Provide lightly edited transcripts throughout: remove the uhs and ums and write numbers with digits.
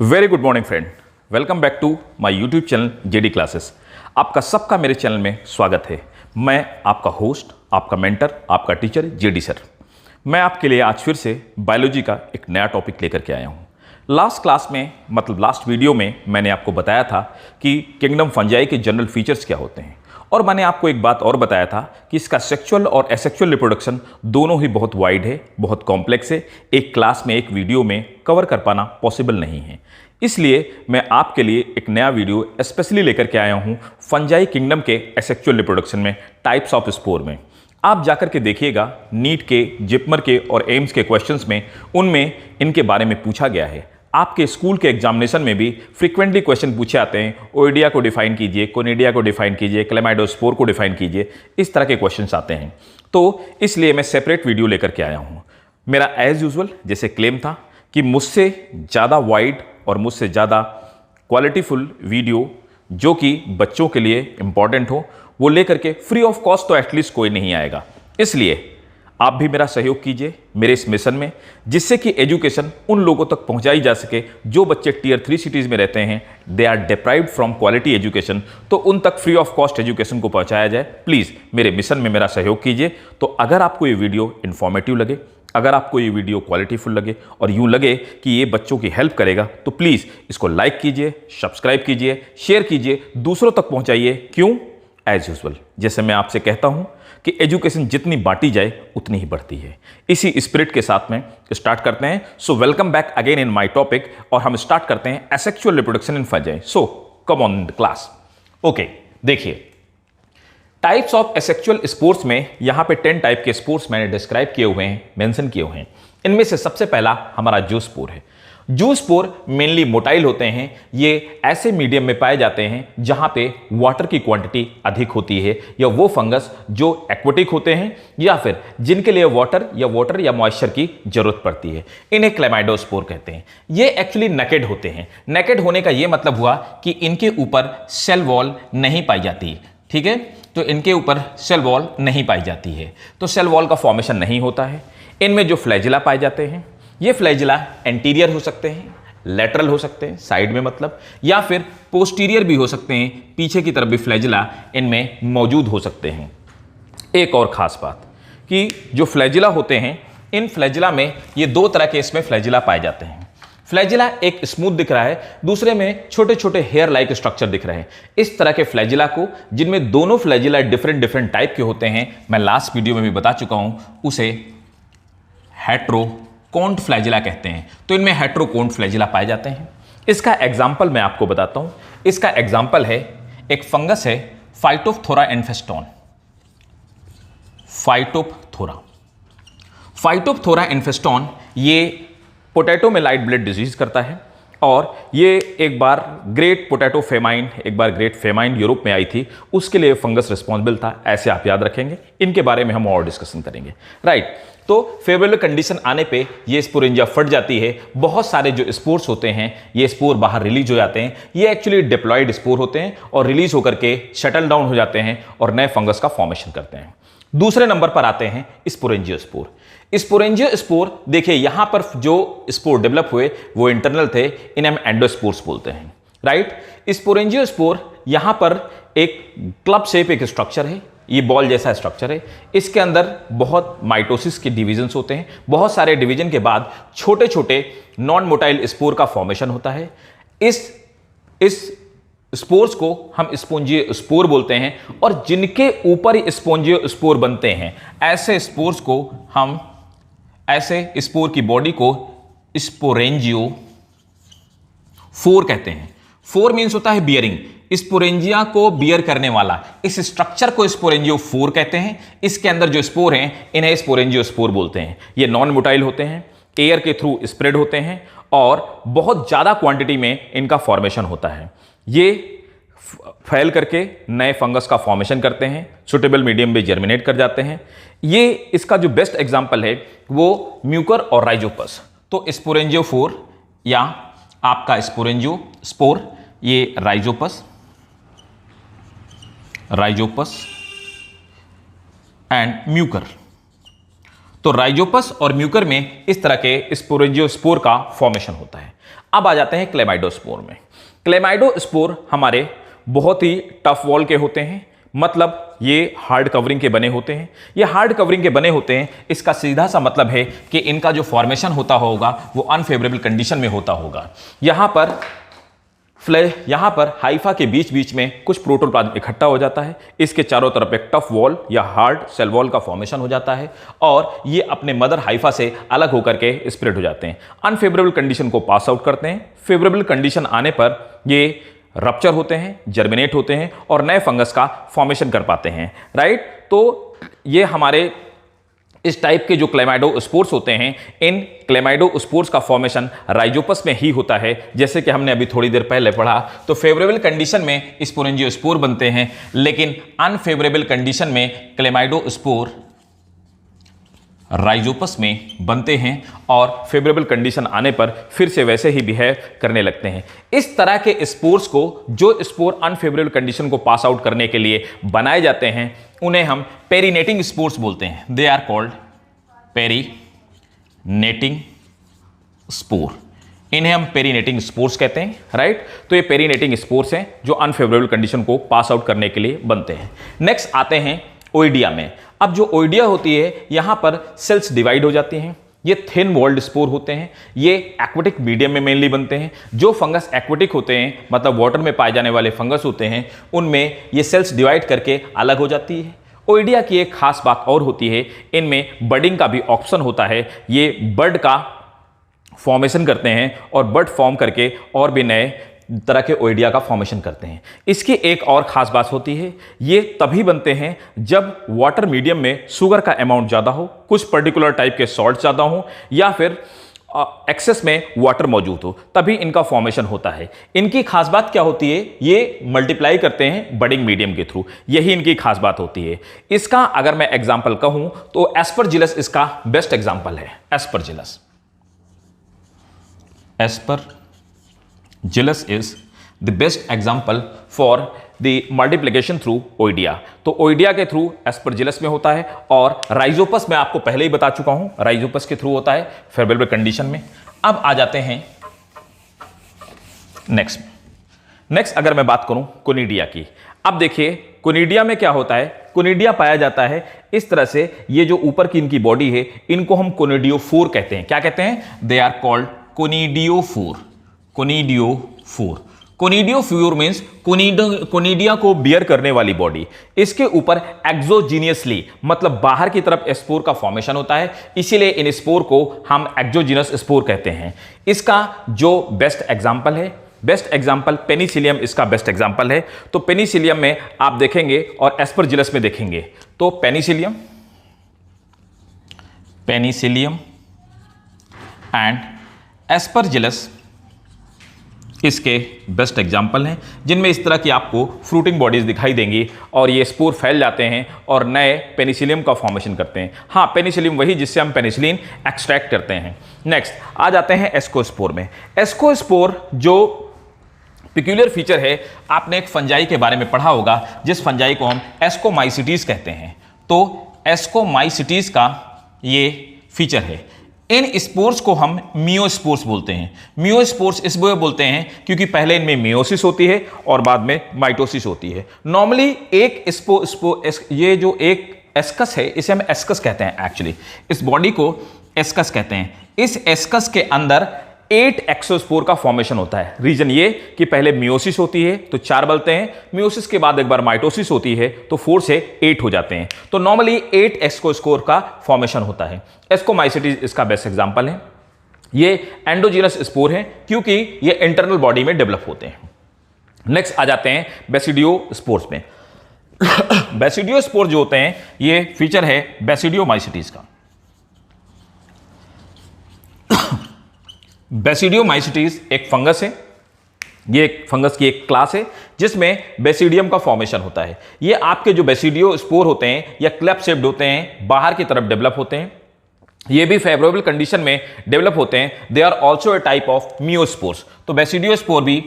Very good morning friend, welcome back to my YouTube channel JD classes. आपका सबका मेरे channel में स्वागत है। मैं आपका होस्ट, आपका मेंटर, आपका टीचर जेडी सर। मैं आपके लिए आज फिर से बायोलॉजी का एक नया टॉपिक लेकर के आया हूँ। लास्ट क्लास में मतलब लास्ट वीडियो में मैंने आपको बताया था कि किंगडम फंजाई के जनरल फीचर्स क्या होते हैं, और मैंने आपको एक बात और बताया था कि इसका सेक्सुअल और एसेक्सुअल रिप्रोडक्शन दोनों ही बहुत वाइड है, बहुत कॉम्प्लेक्स है। एक क्लास में, एक वीडियो में कवर कर पाना पॉसिबल नहीं है। इसलिए मैं आपके लिए एक नया वीडियो स्पेशली लेकर के आया हूं फंजाई किंगडम के एसेक्सुअल रिप्रोडक्शन में, टाइप्स ऑफ स्पोर में। आप जाकर के देखिएगा, नीट के, जिपमर के और एम्स के क्वेश्चंस में उनमें इनके बारे में पूछा गया है। आपके स्कूल के एग्जामिनेशन में भी फ्रीक्वेंटली क्वेश्चन पूछे आते हैं। ओइडिया को डिफाइन कीजिए, कोनिडिया को डिफाइन कीजिए, क्लेमाइडोस्पोर को डिफाइन कीजिए, इस तरह के क्वेश्चंस आते हैं। तो इसलिए मैं सेपरेट वीडियो लेकर के आया हूँ। मेरा एज यूजुअल जैसे क्लेम था कि मुझसे ज़्यादा वाइड और मुझसे ज़्यादा क्वालिटीफुल वीडियो जो कि बच्चों के लिए इंपॉर्टेंट हो, वो लेकर के फ्री ऑफ कॉस्ट तो एटलीस्ट कोई नहीं आएगा। इसलिए आप भी मेरा सहयोग कीजिए मेरे इस मिशन में, जिससे कि एजुकेशन उन लोगों तक पहुंचाई जा सके जो बच्चे टियर 3 सिटीज़ में रहते हैं, they are deprived from quality education, तो उन तक फ्री ऑफ कॉस्ट एजुकेशन को पहुंचाया जाए। प्लीज़ मेरे मिशन में मेरा सहयोग कीजिए। तो अगर आपको ये वीडियो इन्फॉर्मेटिव लगे, अगर आपको ये वीडियो क्वालिटीफुल लगे और यूँ लगे कि ये बच्चों की हेल्प करेगा, तो प्लीज़ इसको लाइक कीजिए, सब्सक्राइब कीजिए, शेयर कीजिए, दूसरों तक पहुंचाइए। क्यों? एज यूजुअल जैसे मैं आपसे कहता हूं कि एजुकेशन जितनी बांटी जाए उतनी ही बढ़ती है। इसी स्पिरिट के साथ में स्टार्ट करते हैं। So welcome back again in my topic, और हम स्टार्ट करते हैं asexual reproduction in fungi. So come on the class. Okay, देखिए टाइप्स ऑफ एसेक्सुअल स्पोर्स में यहां पे 10 टाइप के स्पोर्स मैंने डिस्क्राइब किए हुए हैं, मेंशन किए हुए हैं। इनमें से सबसे पहला हमारा जू स्पोर है। जू स्पोर मेनली मोटाइल होते हैं। ये ऐसे मीडियम में पाए जाते हैं जहां पे वाटर की क्वांटिटी अधिक होती है, या वो फंगस जो एक्वेटिक होते हैं या फिर जिनके लिए वाटर या मॉइस्चर की जरूरत पड़ती है। इन्हें क्लेमाइडोस्पोर कहते हैं। ये एक्चुअली नेकेड होते हैं। नेकेड होने का ये मतलब हुआ कि इनके ऊपर सेल वॉल नहीं पाई जाती, ठीक है। तो इनके ऊपर सेल वॉल नहीं पाई जाती है, तो सेल वॉल का फॉर्मेशन नहीं होता है। इनमें जो फ्लैजिला पाए जाते हैं, ये फ्लैजिला एंटीरियर हो सकते हैं, लेटरल हो सकते हैं, साइड में मतलब, या फिर पोस्टीरियर भी हो सकते हैं, पीछे की तरफ भी फ्लैजिला इनमें मौजूद हो सकते हैं। एक और खास बात कि जो फ्लैजिला होते हैं, इन फ्लैजिला में ये दो तरह के इसमें फ्लैजिला पाए जाते हैं। फ्लैजिला एक स्मूथ दिख रहा है, दूसरे में छोटे छोटे हेयर लाइक स्ट्रक्चर दिख रहे हैं। इस तरह के फ्लैजिला को, जिनमें दोनों फ्लैजिला डिफरेंट टाइप के होते हैं, मैं लास्ट वीडियो में भी बता चुका हूं, उसे हेट्रोकोन्ट फ्लैजिला कहते हैं। तो इनमें हेट्रोकोन्ट फ्लैजिला पाए जाते हैं। इसका एग्जाम्पल मैं आपको बताता हूं। इसका एग्जाम्पल है, एक फंगस है फाइटोप्थोरा इन्फेस्टॉन। फाइटोप्थोरा इन्फेस्टॉन ये पोटैटो में लाइट ब्लेड डिजीज करता है, और ये एक बार ग्रेट फेमाइन यूरोप में आई थी, उसके लिए फंगस रिस्पॉन्सिबल था। ऐसे आप याद रखेंगे। इनके बारे में हम और डिस्कशन करेंगे, राइट। तो फेवरेबल कंडीशन आने पे ये स्पोरेंजिया फट जाती है। बहुत सारे जो स्पोर्स होते हैं, ये स्पोर बाहर रिलीज हो जाते हैं। ये एक्चुअली डिप्लॉयड स्पोर होते हैं और रिलीज होकर के शटल डाउन हो जाते हैं और नए फंगस का फॉर्मेशन करते हैं। दूसरे नंबर पर आते हैं स्पोरेंजियोस्पोर। स्पोरेंजियोस्पोर, देखिए यहां पर जो स्पोर डेवलप हुए वो इंटरनल थे, इन्हें हम एंडोस्पोर्स बोलते हैं, राइट। स्पोरेंजियोस्पोर यहां पर एक क्लब शेप एक स्ट्रक्चर है, ये बॉल जैसा स्ट्रक्चर है। इसके अंदर बहुत माइटोसिस के डिविजन्स होते हैं। बहुत सारे डिवीजन के बाद छोटे छोटे नॉन मोटाइल स्पोर का फॉर्मेशन होता है। इस स्पोर्स को हम स्पोंजियोस्पोर बोलते हैं, और जिनके ऊपर स्पोंजियोस्पोर बनते हैं, ऐसे स्पोर्स को हम, ऐसे स्पोर की बॉडी को स्पोरेंजियोफोर कहते हैं। फोर मीन्स होता है बियरिंग, स्पोरेंजिया को बियर करने वाला, इस स्ट्रक्चर को स्पोरेंजियोफोर कहते हैं। इसके अंदर जो स्पोर हैं, इन्हें स्पोरेंजियोस्पोर बोलते हैं। ये नॉन मोटाइल होते हैं, एयर के थ्रू स्प्रेड होते हैं, और बहुत ज्यादा क्वांटिटी में इनका फॉर्मेशन होता है। ये फैल करके नए फंगस का फॉर्मेशन करते हैं, सुटेबल मीडियम में जर्मिनेट कर जाते हैं। ये इसका जो बेस्ट एग्जांपल है वो म्यूकर और राइजोपस। तो स्पोरेंजियोफोर या आपका स्पोरेंजियोस्पोर, ये राइजोपस एंड म्यूकर। तो राइजोपस और म्यूकर में इस तरह के स्पोरेंजियोस्पोर का फॉर्मेशन होता है। अब आ जाते हैं क्लेमाइडोस्पोर में। क्लेमाइडोस्पोर हमारे बहुत ही टफ वॉल के होते हैं, मतलब ये हार्ड कवरिंग के बने होते हैं। ये हार्ड कवरिंग के बने होते हैं, इसका सीधा सा मतलब है कि इनका जो फॉर्मेशन होता होगा वो अनफेवरेबल कंडीशन में होता होगा। यहां पर हाइफा के बीच बीच में कुछ प्रोटोप्लाज्म इकट्ठा हो जाता है, इसके चारों तरफ एक टफ वॉल या हार्ड सेल वॉल का फॉर्मेशन हो जाता है और ये अपने मदर हाइफा से अलग होकर के स्प्रेड हो जाते हैं। अनफेवरेबल कंडीशन को पास आउट करते हैं। फेवरेबल कंडीशन आने पर ये रप्चर होते हैं, जर्मिनेट होते हैं और नए फंगस का फॉर्मेशन कर पाते हैं, राइट। तो ये हमारे इस टाइप के जो क्लेमाइडोस्पोर्स होते हैं, इन क्लेमाइडोस्पोर्स का फॉर्मेशन राइजोपस में ही होता है। जैसे कि हमने अभी थोड़ी देर पहले पढ़ा, तो फेवरेबल कंडीशन में स्पोरेंजियोस्पोर बनते हैं, लेकिन अनफेवरेबल कंडीशन में क्लेमाइडोस्पोर राइजोपस में बनते हैं और फेवरेबल कंडीशन आने पर फिर से वैसे ही बिहेव करने लगते हैं। इस तरह के स्पोर्स को, जो स्पोर अनफेवरेबल कंडीशन को पास आउट करने के लिए बनाए जाते हैं, उन्हें हम पेरीनेटिंग स्पोर्स बोलते हैं। They are called perennating spore. इन्हें हम पेरीनेटिंग स्पोर्स कहते हैं, राइट। तो ये पेरीनेटिंग स्पोर्स हैं जो अनफेवरेबल कंडीशन को पास आउट करने के लिए बनते हैं। नेक्स्ट आते हैं ओइडिया में। अब जो ओइडिया होती है, यहां पर सेल्स डिवाइड हो जाती हैं। ये थिन वॉल्ड स्पोर होते हैं। ये एक्वेटिक मीडियम में मेनली बनते हैं। जो फंगस एक्वेटिक होते हैं, मतलब वाटर में पाए जाने वाले फंगस होते हैं, उनमें ये सेल्स डिवाइड करके अलग हो जाती है। ओइडिया की एक खास बात और होती है, इनमें बडिंग का भी ऑप्शन होता है। ये बड का फॉर्मेशन करते हैं और बड फॉर्म करके और भी नए तरह के ओइडिया का फॉर्मेशन करते हैं। इसकी एक और खास बात होती है, ये तभी बनते हैं जब वाटर मीडियम में शुगर का अमाउंट ज़्यादा हो, कुछ पर्टिकुलर टाइप के सॉल्ट ज़्यादा हो, या फिर एक्सेस में वाटर मौजूद हो, तभी इनका फॉर्मेशन होता है। इनकी खास बात क्या होती है, ये मल्टीप्लाई करते हैं बडिंग मीडियम के थ्रू, यही इनकी खास बात होती है। इसका अगर मैं एग्जाम्पल कहूं तो एस्परजिलस इसका बेस्ट एग्जाम्पल है। Aspergillus is the best example for the multiplication through oidia। तो ओइडिया के थ्रू एस्परजिलस में होता है और राइजोपस में आपको पहले ही बता चुका हूं, राइजोपस के थ्रू होता है फेवरेबल कंडीशन में। अब आ जाते हैं नेक्स्ट अगर मैं बात करूं कोनिडिया की। अब देखिए कोनिडिया में क्या होता है, कोनिडिया पाया जाता है इस तरह से, ये जो ऊपर की इनकी बॉडी है, इनको हम कोनिडियोफोर कहते हैं। क्या कहते हैं? They are called conidiophore. Conidiophore means conidia को बियर करने वाली बॉडी। इसके ऊपर एक्सोजीनियसली, मतलब बाहर की तरफ स्पोर का फॉर्मेशन होता है, इसीलिए इन स्पोर को हम एक्सोजीनस स्पोर कहते हैं। इसका जो बेस्ट एग्जाम्पल पेनिसिलियम इसका बेस्ट एग्जाम्पल है। तो पेनिसिलियम में आप देखेंगे और एस्परजिलस में देखेंगे, तो पेनिसिलियम एंड एस्परजिलस इसके बेस्ट एग्जाम्पल हैं, जिनमें इस तरह की आपको फ्रूटिंग बॉडीज दिखाई देंगी और ये स्पोर फैल जाते हैं और नए पेनिसिलियम का फॉर्मेशन करते हैं। हाँ, पेनिसिलियम वही जिससे हम पेनिसिलिन एक्सट्रैक्ट करते हैं। नेक्स्ट आ जाते हैं एस्कोस्पोर में। एस्कोस्पोर जो पिक्यूलियर फीचर है, आपने एक फंजाई के बारे में पढ़ा होगा, जिस फंजाई को हम एस्कोमाइसिटीज कहते हैं। तो एस्कोमाइसिटीज का ये फीचर है। इन स्पोर्स को हम मियोस्पोर्स बोलते हैं। मियोस्पोर्स इसलिए बोलते हैं क्योंकि पहले इनमें मियोसिस होती है और बाद में माइटोसिस होती है। नॉर्मली एक ये जो एक एस्कस है, इसे हम एस्कस कहते हैं। एक्चुअली इस बॉडी को एस्कस कहते हैं। इस एस्कस के अंदर 8 एक्सोस्पोर का फॉर्मेशन होता है। रीजन ये कि पहले मियोसिस होती है तो 4 बनते हैं, मियोसिस के बाद एक बार माइटोसिस होती है तो 4 से 8 हो जाते हैं। तो नॉर्मली 8 एक्सोस्पोर का फॉर्मेशन होता है। एस्कोमाइसिटीज इसका बेस्ट एग्जांपल है। ये एंडोजीनस स्पोर है क्योंकि ये इंटरनल बॉडी में डेवलप होते हैं। नेक्स्ट आ जाते हैं बेसिडियोस्पोर्स में। बेसिडियोस्पोर जो होते हैं, ये फीचर है बेसिडियोमाइसिटीज का। बेसिडियोमाइसिटीज एक फंगस है। ये एक फंगस की एक क्लास है जिसमें बेसिडियम का फॉर्मेशन होता है। ये आपके जो बेसिडियोस्पोर होते हैं या क्लैप शेप्ड होते हैं, बाहर की तरफ डेवलप होते हैं। ये भी फेवरेबल कंडीशन में डेवलप होते हैं। They are also a type of meiospores. तो बेसिडियोस्पोर भी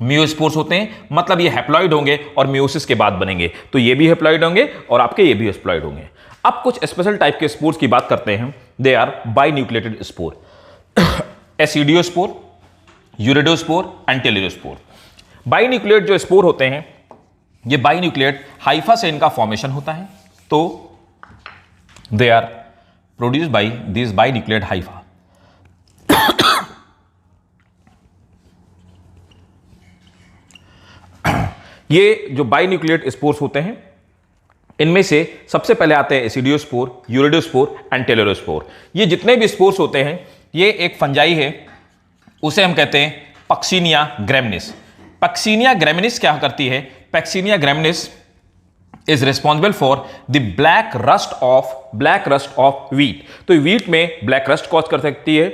मियोस्पोर्स होते हैं, मतलब ये हैप्लॉइड होंगे और मियोसिस के बाद बनेंगे, तो ये भी हैप्लॉइड होंगे और आपके ये भी हैप्लॉइड होंगे। अब कुछ स्पेशल टाइप के स्पोर्स की बात करते हैं। They are binucleated spore, aecidiospore, uredospore and teleutospore. Binucleate जो स्पोर होते हैं, ये बाइन्यूक्लिएट हाइफा से इनका फॉर्मेशन होता है, तो they are produced by this binucleate hypha. ये जो बाइन्यूक्लिएट स्पोर्स होते हैं, इनमें से सबसे पहले आते हैं एसिडियोस्पोर, यूरिडोस्पोर एंड टेलोरोस्पोर। ये जितने भी स्पोर्स होते हैं, ये एक फंजाई है, उसे हम कहते हैं पक्सिनिया ग्रैमिनिस। पक्सिनिया ग्रैमिनिस क्या करती है? Puccinia graminis is responsible for the black rust of wheat. तो व्हीट में ब्लैक रस्ट कॉज कर सकती है,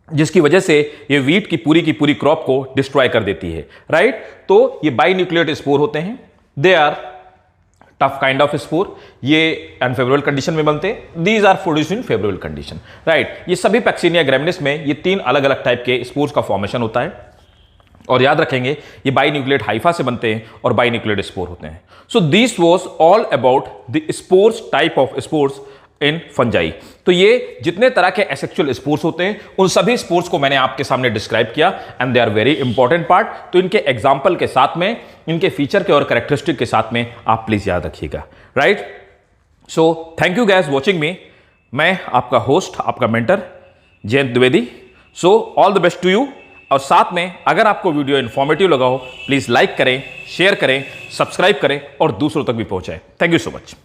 जिसकी वजह से ये व्हीट की पूरी क्रॉप को डिस्ट्रॉय कर देती है, राइट। तो ये बाइन्यूक्लिएट स्पोर होते हैं। They are tough kind of spore, ये अनफेवरेबल कंडीशन में बनते हैं। These are produced in favourable condition, right. ये सभी पक्सिनिया ग्रैमिनिस में ये 3 अलग अलग टाइप के स्पोर्स का फॉर्मेशन होता है, और याद रखेंगे ये बाइन्यूक्लिएट हाइफा से बनते हैं और बाइन्यूक्लिएट स्पोर होते हैं। So this was all about the spores, type of spores in fungi. तो ये जितने तरह के एसेक्सुअल स्पोर्स होते हैं, उन सभी स्पोर्स को मैंने आपके सामने डिस्क्राइब किया, and they are very important part. तो इनके एग्जाम्पल के साथ में, इनके फीचर के और कैरेक्टरिस्टिक के साथ में आप प्लीज याद रखिएगा, right. So thank you guys watching me. मैं आपका होस्ट, आपका mentor Jayant Dwivedi. So all the best to you. और साथ में अगर आपको वीडियो इंफॉर्मेटिव लगा हो, प्लीज लाइक करें, शेयर करें, सब्सक्राइब करें और दूसरों तक भी पहुंचाएं। Thank you so much.